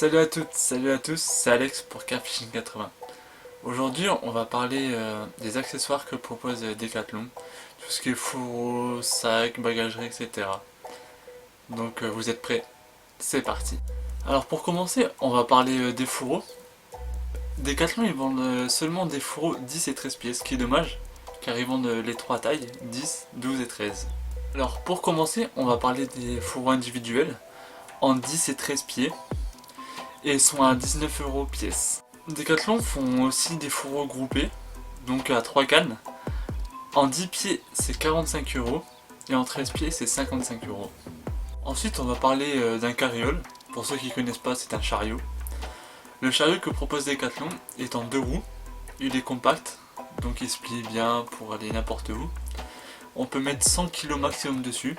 Salut à toutes, salut à tous, c'est Alex pour Carfishing 80. Aujourd'hui, on va parler des accessoires que propose Decathlon, tout ce qui est fourreau, sac, bagagerie, etc. Donc vous êtes prêts? C'est parti. Alors pour commencer, on va parler des fourreaux. Decathlon, ils vendent seulement des fourreaux 10 et 13 pieds, ce qui est dommage, car ils vendent les trois tailles, 10, 12 et 13. Alors pour commencer, on va parler des fourreaux individuels en 10 et 13 pieds, et sont à 19 € pièce. Decathlon font aussi des fourreaux groupés, donc à 3 cannes. En 10 pieds c'est 45 € et en 13 pieds c'est 55 €. Ensuite on va parler d'un carriole. Pour ceux qui ne connaissent pas, c'est un chariot. Le chariot que propose Decathlon est en 2 roues. Il est compact, donc il se plie bien pour aller n'importe où. On peut mettre 100 kg maximum dessus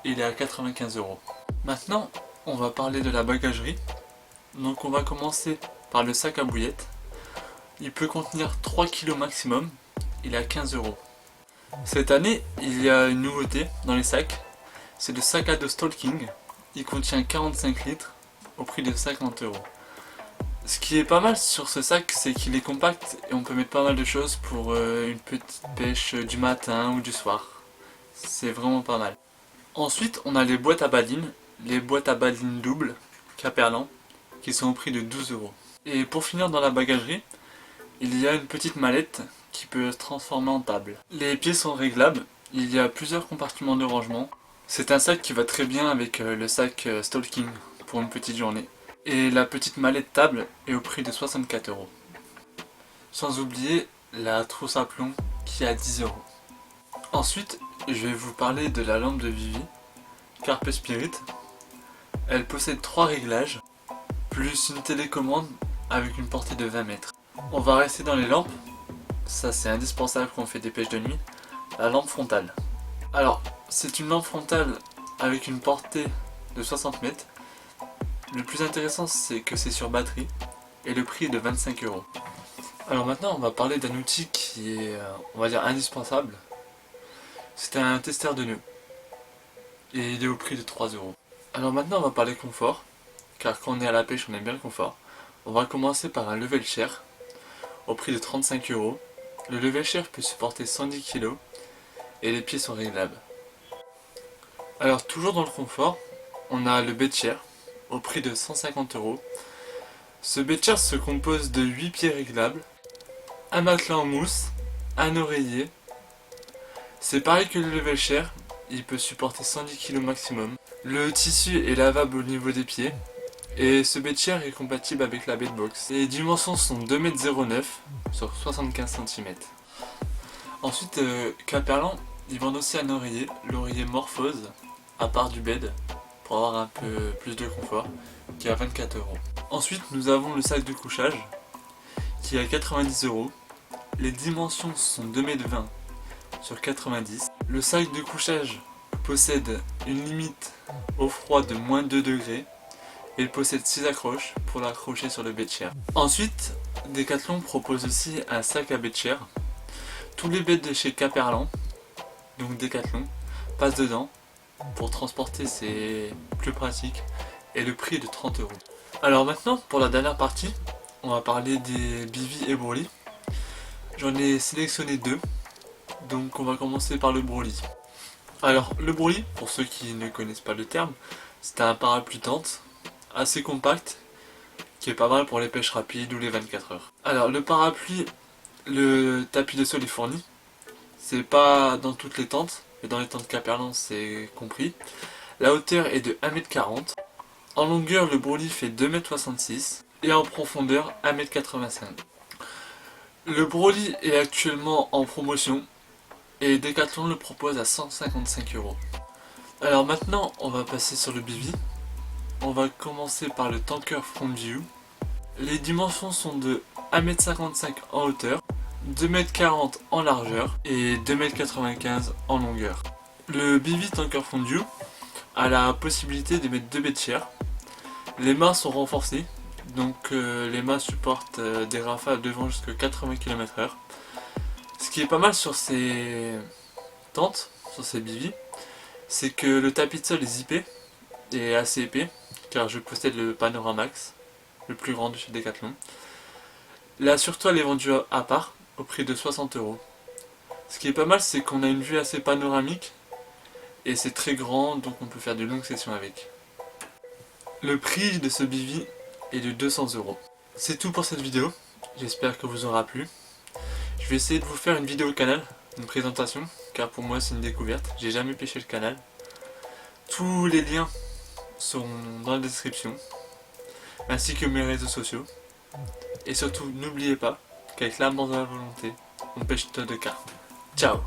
et il est à 95 €. Maintenant on va parler de la bagagerie. Donc on va commencer par le sac à bouillettes. Il peut contenir 3 kg maximum, il est à 15 €. Cette année, il y a une nouveauté dans les sacs, c'est le sac à dos Stalking. Il contient 45 litres au prix de 50 €. Ce qui est pas mal sur ce sac, c'est qu'il est compact et on peut mettre pas mal de choses pour une petite pêche du matin ou du soir. C'est vraiment pas mal. Ensuite, on a les boîtes à balines doubles, Caperlan, qui sont au prix de 12 €. Et pour finir dans la bagagerie, il y a une petite mallette qui peut se transformer en table. Les pieds sont réglables, il y a plusieurs compartiments de rangement. C'est un sac qui va très bien avec le sac Stalking pour une petite journée. Et la petite mallette table est au prix de 64 €. Sans oublier la trousse à plomb qui est à 10 €. Ensuite, je vais vous parler de la lampe de Vivi, Carpe Spirit. Elle possède 3 réglages, plus une télécommande avec une portée de 20 mètres. On va rester dans les lampes, ça c'est indispensable quand on fait des pêches de nuit, la lampe frontale. Alors, c'est une lampe frontale avec une portée de 60 mètres. Le plus intéressant c'est que c'est sur batterie et le prix est de 25 €. Alors maintenant on va parler d'un outil qui est, on va dire, indispensable. C'est un testeur de nœuds et il est au prix de 3 €. Alors maintenant on va parler confort, car quand on est à la pêche on aime bien le confort. On va commencer par un level chair au prix de 35 €. Le level chair peut supporter 110 kg et les pieds sont réglables. Alors toujours dans le confort, on a le bed chair au prix de 150 €. Ce bed chair se compose de 8 pieds réglables, un matelas en mousse, un oreiller. C'est pareil que le level chair, il peut supporter 110 kg maximum. Le tissu est lavable au niveau des pieds. Et ce bed chair est compatible avec la bedbox. Les dimensions sont 2,09 m sur 75 cm. Ensuite, Caperlan, ils vendent aussi un oreiller, l'oreiller Morphose, à part du bed, pour avoir un peu plus de confort, qui est à 24 €. Ensuite, nous avons le sac de couchage, qui est à 90 €. Les dimensions sont 2,20 m sur 90. Le sac de couchage possède une limite au froid de -2 degrés. Il possède 6 accroches pour l'accrocher sur le bed chair. Ensuite, Decathlon propose aussi un sac à bed chair. Tous les beds de chez Caperlan, donc Decathlon, passent dedans. Pour transporter, c'est plus pratique. Et le prix est de 30 €. Alors maintenant, pour la dernière partie, on va parler des Bivi et Broly. J'en ai sélectionné 2. Donc on va commencer par le Broly. Alors le Broly, pour ceux qui ne connaissent pas le terme, c'est un parapluie tente assez compact, qui est pas mal pour les pêches rapides ou les 24 heures. Alors le parapluie, le tapis de sol est fourni. C'est pas dans toutes les tentes, mais dans les tentes Caperlan c'est compris. La hauteur est de 1,40 m. En longueur, le Broly fait 2,66 m et en profondeur 1,85 m. Le Broly est actuellement en promotion et Decathlon le propose à 155 €. Alors maintenant on va passer sur le Bivi. On va commencer par le Tanker Front View. Les dimensions sont de 1,55 m en hauteur, 2,40 m en largeur et 2,95 m en longueur. Le Bivi Tanker Front View a la possibilité de mettre 2 bed chairs. Les mâts sont renforcés, donc les mâts supportent des rafales de vent jusqu'à 80 km/h. Ce qui est pas mal sur ces tentes, sur ces Bivi, c'est que le tapis de sol est zippé et assez épais, car je possède le Panoramax, le plus grand de chez Decathlon. La surtoile est vendue à part, au prix de 60 €. Ce qui est pas mal, c'est qu'on a une vue assez panoramique, et c'est très grand, donc on peut faire de longues sessions avec. Le prix de ce bivy est de 200 €. C'est tout pour cette vidéo, j'espère que vous aura plu. Je vais essayer de vous faire une vidéo canal, une présentation, car pour moi c'est une découverte, j'ai jamais pêché le canal. Tous les liens sont dans la description, ainsi que mes réseaux sociaux. Et surtout, n'oubliez pas qu'avec l'abondance de la volonté, on pêche de carpe. Ciao!